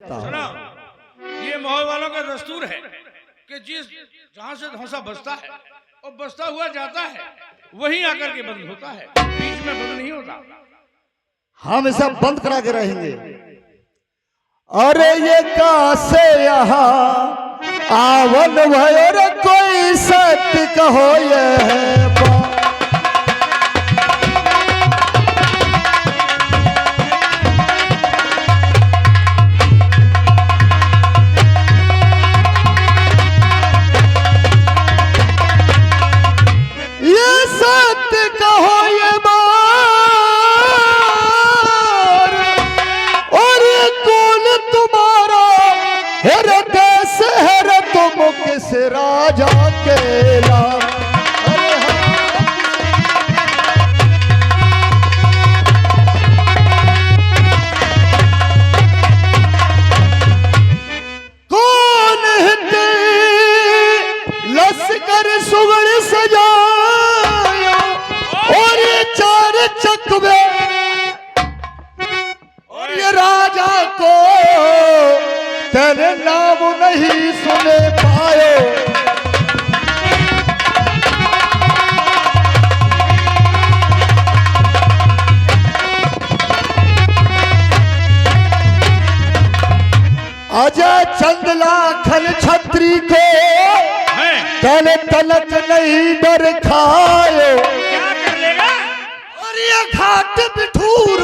सकता हूँ। सुनो, ये माहौल वालों का दस्तूर है कि जिस जहां से धौंसा बजता है और बजता हुआ जाता है वहीं आकर के बंद होता है, बीच में बंद नहीं होता। हम इसे बंद करा के रहेंगे। अरे ये कासे यहाँ आवन भयो रे कोई सत्य कहो ये है किस राजा के लाम। कौन हिते लश्कर सुगड़ सजाया और ये चार चकवे और ये राजा को तेरे नाम नहीं सुने पायो। अजय चंद लाखन छत्री को तल तलक नहीं डर खायो। क्या कर लेगा? और ये घाट बिठूर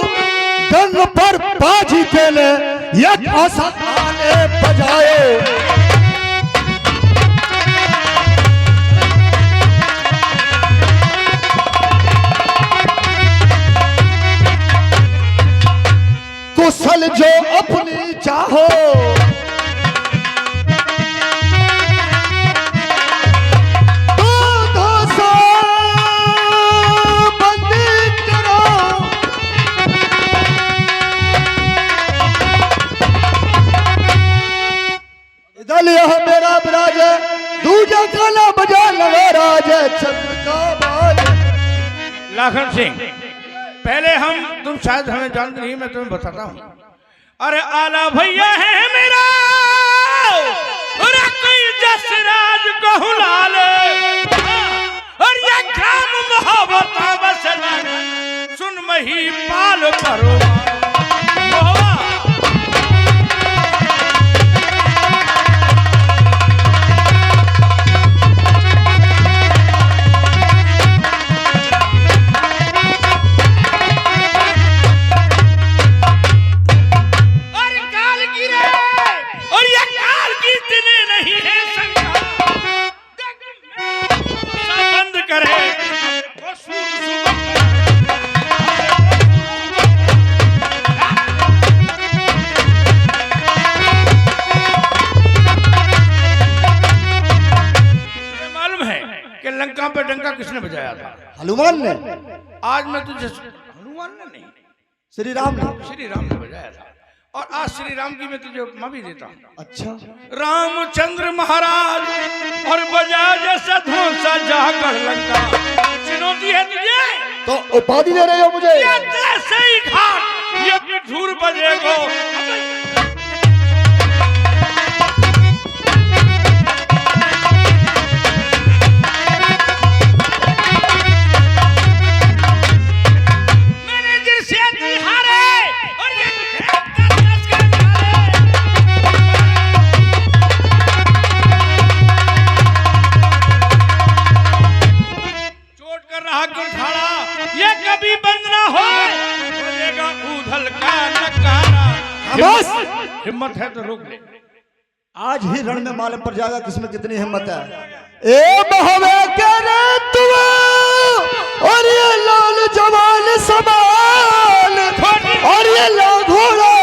गंग पर बाजी तेले एक आशा आने बजाए। कुशल जो अपनी चाहो मेरा विराज दूजा गाना बजा लगा राज चंद्र का बाज। लाखन सिंह, पहले हम तुम शायद हमें जानते नहीं, मैं तुम्हें बताता हूँ। अरे आला भैया है मेरा और कोई जसराज कहूँ लाल और ये काम मोहब्बत बस सुन मही पाल करो पे डंका किसने बजाया था? हनुमान ने। आज मैं तुझे हनुमान ने नहीं, श्री राम ने बजाया था। और आज श्री राम की मैं तुझे उपमा भी देता हूँ। अच्छा। रामचंद्र महाराज और बजा जैसा धौंसा जाकर लंका। चुनौती है तुझे तो उपाधि दे रहे हो मुझे? जैसे ही घाट ये बिठूर बजेगो हिम्मत है तो रोक ले। आज ही रण में मालूम पर जाएगा किसमें कितनी हिम्मत है। ए बहवे करे तुम और ये लाल जवान सवाल और ये लाल घोड़ा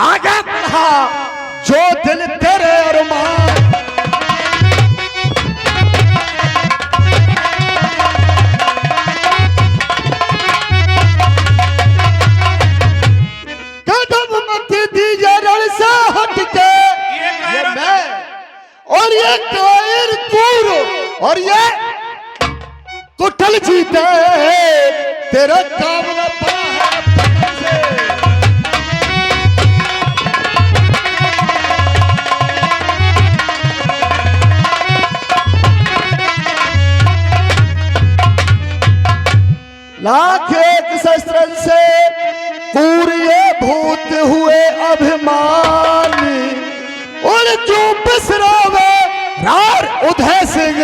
आगे बढ़ा जो दिल तेरे अरमान। और ये कायर कूर और ये कुटल जीते तेरा काम न पड़ा है। उदय सिंह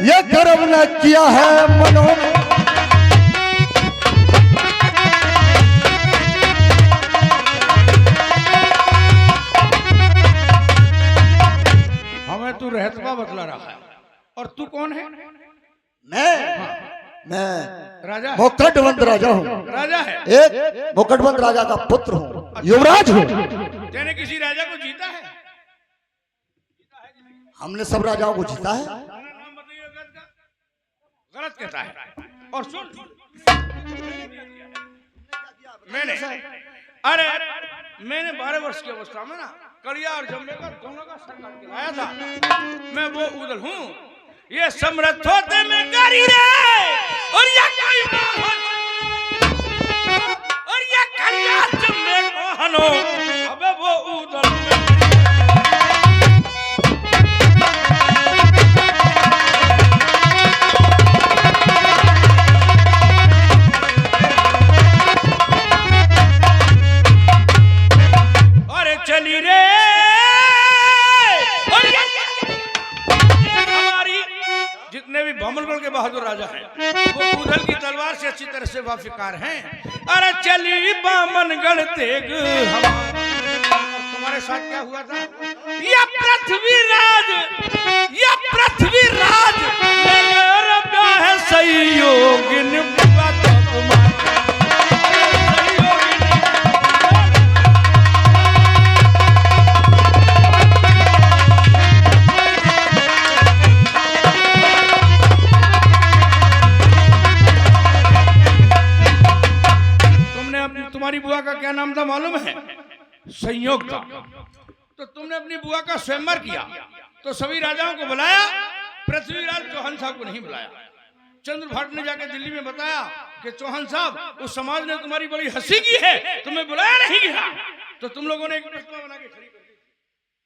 ये गर्व न किया है मनों में। हमें तू रहतबा बतला रहा है और तू कौन है? मैं राजा है। मुकुटबंद राजा हूँ। राजा है। एक मुकुटबंद राजा का पुत्र हूँ, युवराज हूँ। तेने किसी राजा को जीता है? हमने सब राजाओं को जीता है। नाम बताइए उसका। गलत कहता है। और सुन, मैंने 12 वर्ष की अवस्था में ना कलिया और जम्मे का दोनों का सरकार खिलाया था। मैं वो उदल हूँ, ये समर्थ होते में करी रे और ये कोई और ये कलिया जम्मे को हनो अबे वो उदल चली रे और हमारी जितने भी बामनगढ़ के बहादुर राजा हैं वो उधल की तलवार से अच्छी तरह से वाफिकार हैं। अरे चली बामनगढ़ तेग तुम्हारे साथ क्या हुआ था? या पृथ्वीराज मेरा है सहयोगिन बुआ तो तुम्हारा तुम्हारी बुआ का क्या नाम था मालूम है? संयोग था। तो तुमने अपनी बुआ का स्वयंवर किया तो सभी राजाओं को बुलाया, पृथ्वीराज चौहान साहब को नहीं बुलाया। चंद्रभाट ने जाकर दिल्ली में बताया कि चौहान साहब उस समाज ने तुम्हारी बड़ी हंसी की है, तुम्हें बुलाया नहीं गया। तो तुम लोगों ने एक प्रतिमा बना के खड़ी कर दी।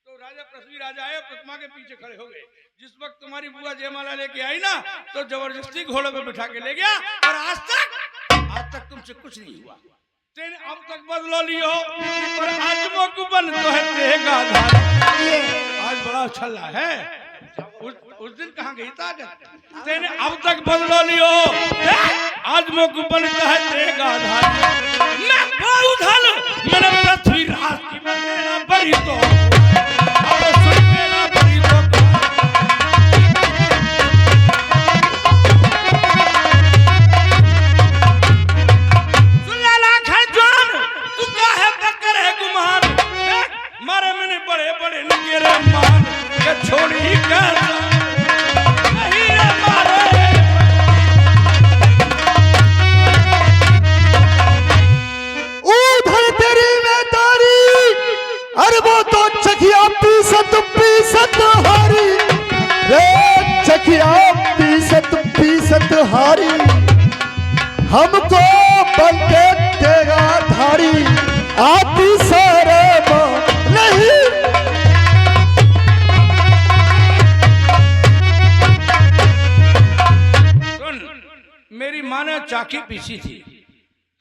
तो राजा पृथ्वीराज आए, प्रतिमा के पीछे खड़े हो गए। जिस वक्त तुम्हारी बुआ जयमाला लेके आई ना तो जबरदस्ती घोड़े पे बिठा के ले गया और आज तक तुमसे कुछ नहीं हुआ। तेने अब तक बदलो लियो पर आज को बन तो है तेगा आज बड़ा अच्छा है। उस दिन कहाँ गई था? तेने अब तक बदलो लियो आज को बन तो है तेगा मैं उधल मैंने पृथ्वीराज की बड़ी तो अब सुन मेरा बड़ी तो छोड़ी कर नहीं रे मारे उधर तेरी में तारी अरे वो तो चखिया पीसत हारी रे चखिया पीसत हारी हमको बनके देगा धारी आती शर्म नहीं। मेरी माँ ने चाकी पीसी थी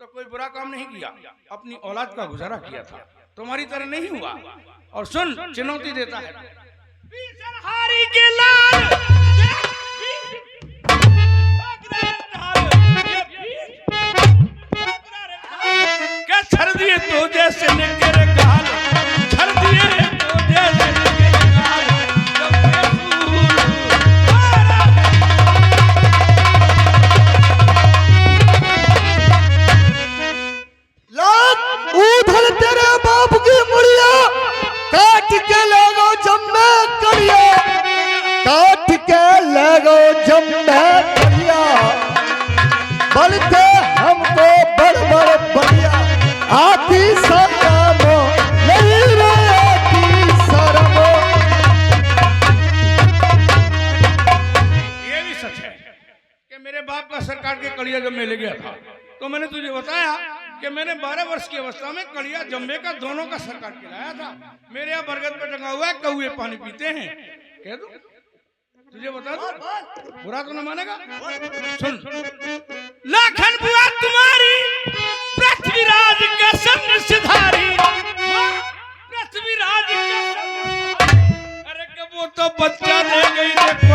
तो कोई बुरा काम नहीं किया, अपनी औलाद का गुजारा किया था। तुम्हारी तरह नहीं हुआ। और सुन, चुनौती देता है हारी के लाल क्या छर दिए तो जैसे निकरे गाल छर दिए तो जैसे निकरे गाल उधर तेरे बाप की मुड़िया काट के ले गो जम्मे करिया काट के ले गो जम्मे करिया बलते हमको बड़ बढ़िया आती शर्म नहीं रे आती शर्म। ये भी सच है कि मेरे बाप का सरकार के कलिया जब मैं ले गया था तो मैंने तुझे बताया कि मैंने 12 वर्ष की अवस्था में कलिया जम्बे का दोनों का सरकार खिलाया था। मेरे यहाँ बरगद पे टंगा हुआ है, कौए पानी पीते हैं। कह दो तुझे बता दो, बुरा तो न मानेगा। सुन, लाखन बुआ तुम्हारी पृथ्वीराज के संग सिधारी पृथ्वीराज के संग, अरे वो तो बच्चा दे गई देखो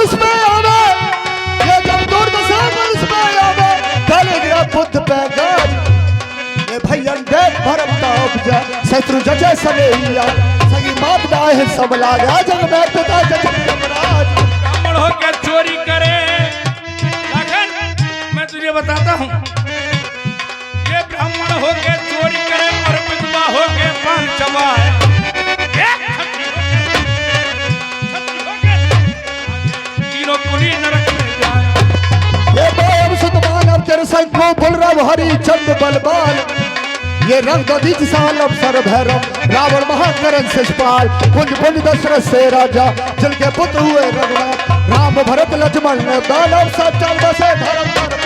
मनुष्य में आवे, ये जब दुर्दशा मनुष्य में आवे, कल गया बुद्ध पे गाज। ये भैया देख भरम का उपजा, शत्रु जजे सनेहिया, सगी मात दाए सब लागा, जग में पिता जज यमराज। ब्राह्मण होके चोरी करे, लखन मैं तुझे बताता हूँ, ये ब्राह्मण होके चोरी करे और विधवा होके पान चबाए, तीनों कुली नरक में जाए। ये बोम सुतमान अब तेरे संग को बुलरव हरि चंद बलबाल, ये रंग दीज साल अवसर भैरव, रावण महाकरण शिषपाल, पुंज पुंज दशरथ से राजा, जल के पुत्र हुए रघुनाथ, राम भरत लक्ष्मण ने दानव सब चल बसे धर्म बर्बाद।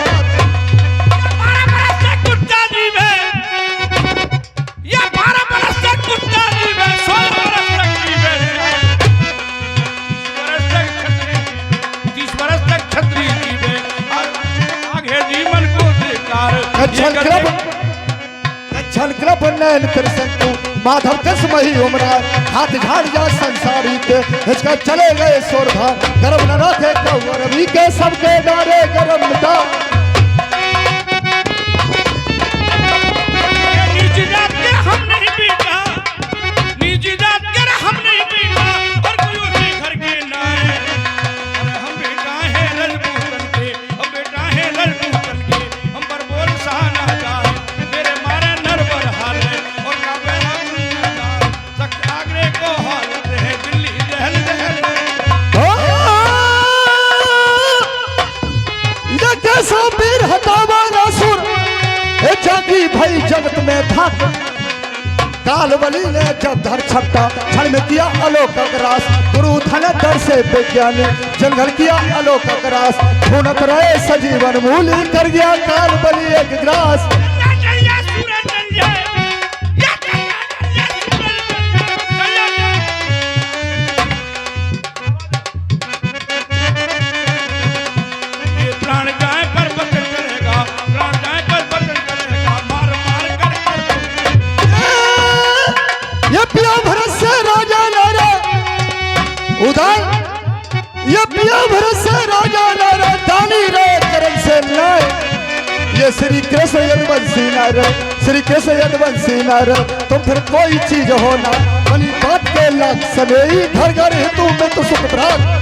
छलकृप नैन कृष्ण माधव कृष्ण मही उमरा, हाथ झाड़ जा संसारी के, इसका चले गए सोरभा, गर्भ न रखे कौर रवि के, सबके नारे गर्भ मिटा। नीची जात के हम नहीं पीता, नीची जात के हम नहीं पीता, और कोई उसी घर के ना है, और हम बेटा है रजपूतन के, हम बेटा है रजपूतन के, हम पर बोल सहा ना जाए, मेरे मारे नरवर हाल है, और काबेला गुंडा सख्त आगरे को हालत है, दिल्ली दहल दहल। ये कैसा वीर हतावा नासुर, ए जागी भई जगत में था, काल बलि ने जब धर छपटा, क्षण में किया अलौकिक रास, गुरु धन दर से विज्ञानी, जंगल किया अलौकिक रास, ढूंढत रहे सजीवन मूली, कर गया काल बलि एक ग्रास। उदय ये पिया भरत से राजा नारा, दानी रे करम से लाए, ये श्री कृष्ण यदुवंशी नार, श्री कृष्ण यदुवंशी नार, तुम फिर कोई चीज होना, बनी बात के लाख सनेही, घर घर हेतु में तो सुख प्राप्त।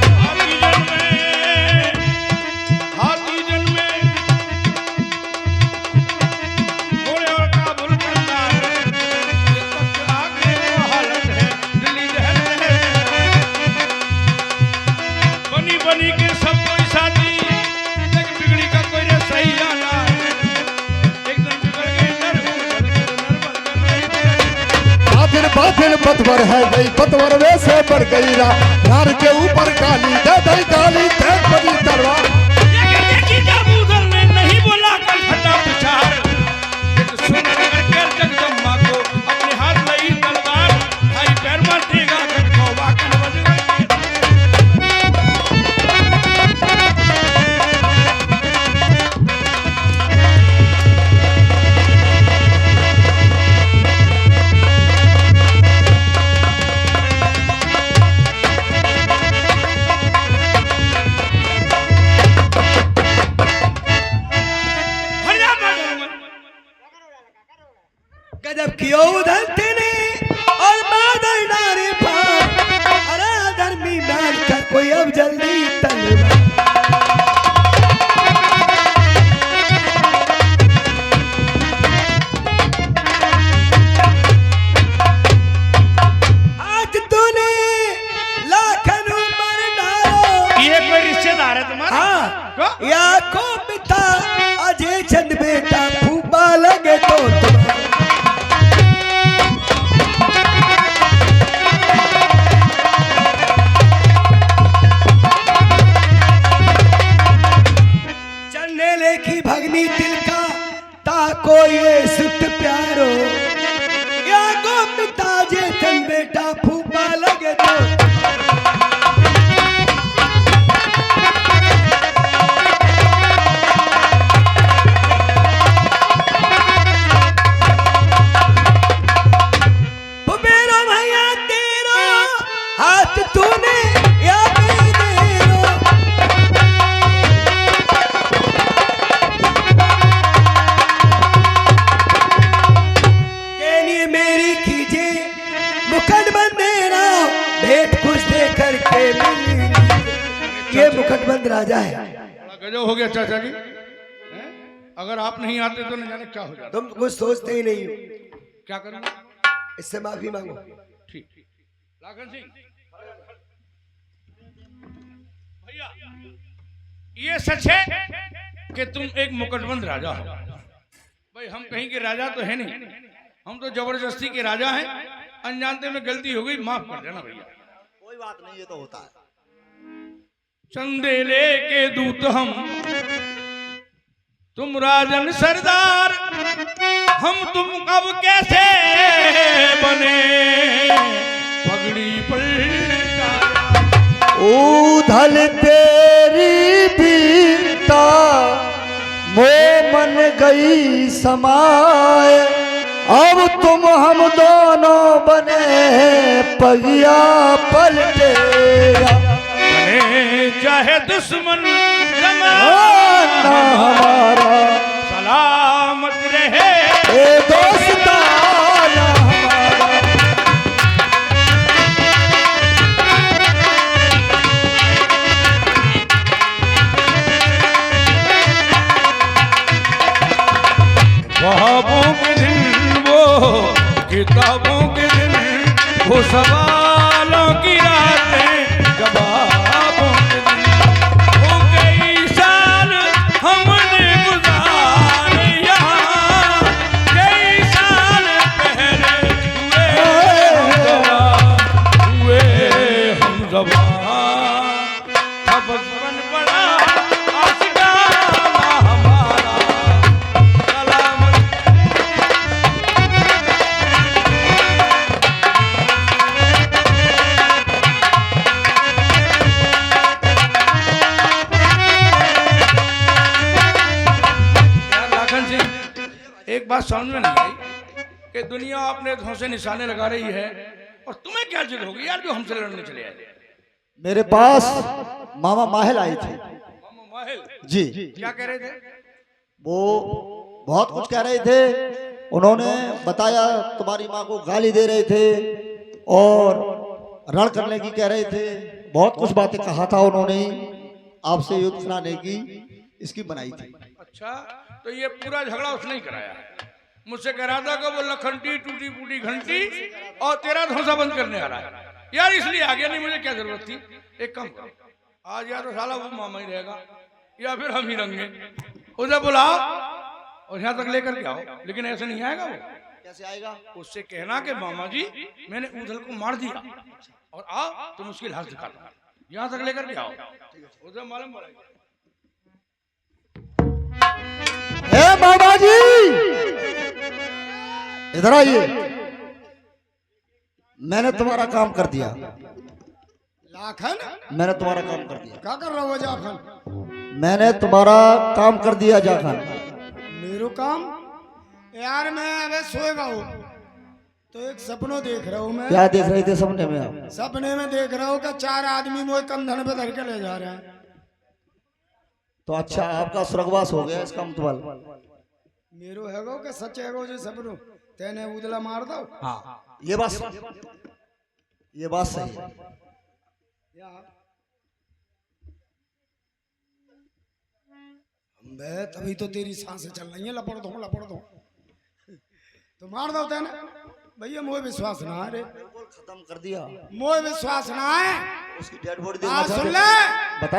बादल पतवर है गई, पतवर में से बढ़ गई रा, रार के ऊपर काली दे दई काली, देख बड़ी तलवार। ने नहीं बोला कल फटा पिछाड़, सुन करके जगदम्बा को अपने हाथ लई तलवार, भाई पैर मारेगा गटको वाकन बज गई। गजब कियो धरती ने और बादल डारे पार, अरे धर्मी बैठ कर कोई अब जल्दी तलवार। आज तूने लाखन उम्र डालो, ये कोई रिश्तेदार है तुम्हारा? हाँ या को पिता अजय चंद बेटा, फूबा लगे तो तुम्हारा। भेंट कुछ दे करके मिली। ये मुकुटबंद राजा है। बड़ा गजब हो गया चाचा जी हैं? अगर आप नहीं आते तो न जाने क्या हो जाता। तुम कुछ सोचते ही नहीं हो। क्या करूंगा? इससे माफी मांगो। ठीक लाखन सिंह भैया, ये सच है कि तुम एक मुकुटबंद राजा हो। भाई हम कहीं के राजा तो है नहीं, हम तो जबरदस्ती के राजा हैं। अनजानते में गलती हो गई, माफ कर देना भैया। कोई बात नहीं, ये तो होता है। चंदेले के दूत हम, तुम राजन सरदार, हम तुम कब कैसे बने पगड़ी पलटा। ऊधल तेरी वीरता मोह मन गई समाए, अब तुम हम दोनों बने पगिया पलटेगा। बने चाहे दुश्मन जमाना हमारा सलामत रहे, ए दोस्ताना हमारा। ख्वाबों के दिन वो किताबों के दिन, वो सवालों की रातें जवाबों के दिन, वो कई साल हमने गुजारे यहाँ, कई साल पहले हुए हम जवान, था बचपन बड़ा आशिकाना हमारा सलामत। यार लाखन सिंह, एक बात समझ में नहीं आई कि दुनिया अपने धौंसे निशाने लगा रही है और तुम्हें क्या जिद होगी यार जो हमसे लड़ने चले आए। मेरे पास मामा माहिल आए थे मामा माहिल जी। क्या कह रहे थे? वो बहुत कुछ कह रहे थे। उन्होंने बताया तुम्हारी माँ को गाली दे रहे थे और रण करने की कह रहे थे। बहुत कुछ बातें कहा था उन्होंने, आपसे युद्ध कराने की इसकी बनाई थी। अच्छा, तो ये पूरा झगड़ा उसने ही कराया है। मुझसे कह रहा था कि वो लखनटी टूटी फूटी घंटी और तेरा धौंसा बंद करने आ रहा है यार, इसलिए आ गया। नहीं मुझे क्या जरूरत थी। एक काम करो, आज या तो साला वो मामा ही रहेगा या फिर हम ही रहेंगे। उसे बुलाओ और यहाँ तक लेकर के आओ, लेकिन ऐसे नहीं आएगा वो। कैसे आएगा? उससे कहना कि मामा जी मैंने ऊधल को मार दिया और आओ तुम उसकी लाश दिखा दो, यहाँ तक लेकर के आओ। उसे मालूम पड़ेगा। ए बाबा जी, इधर आइए। मैंने तुम्हारा काम कर दिया। लाखन मैंने तुम्हारा काम कर दिया। क्या कर रहा हो जाखन? मैंने तुम्हारा काम कर दिया जाखन। मेरो काम यार, मैं अबे सोएगा हूँ तो एक सपनों देख रहा हूँ मैं। क्या देख रहे थे सपने में आप? सपने में देख रहा हूँ कि 4 आदमी मुझे कंधन पे धर के ले जा रहे हैं। तो अच्छा, आपका स्वर्गवास हो गया इसका मतलब। मेरो हैगो के सच हैगो जो सपनों तेने उदला मार दो। हाँ, ये बात सही है। बे तभी तो तेरी सांसें चल रही हैं, लपड़ दो तो मार दो तेने। भैया मोह विश्वास ना है रे, खत्म कर दिया। मोह विश्वास ना है। उसकी डेड बॉडी सुन देखना ले, बताइए।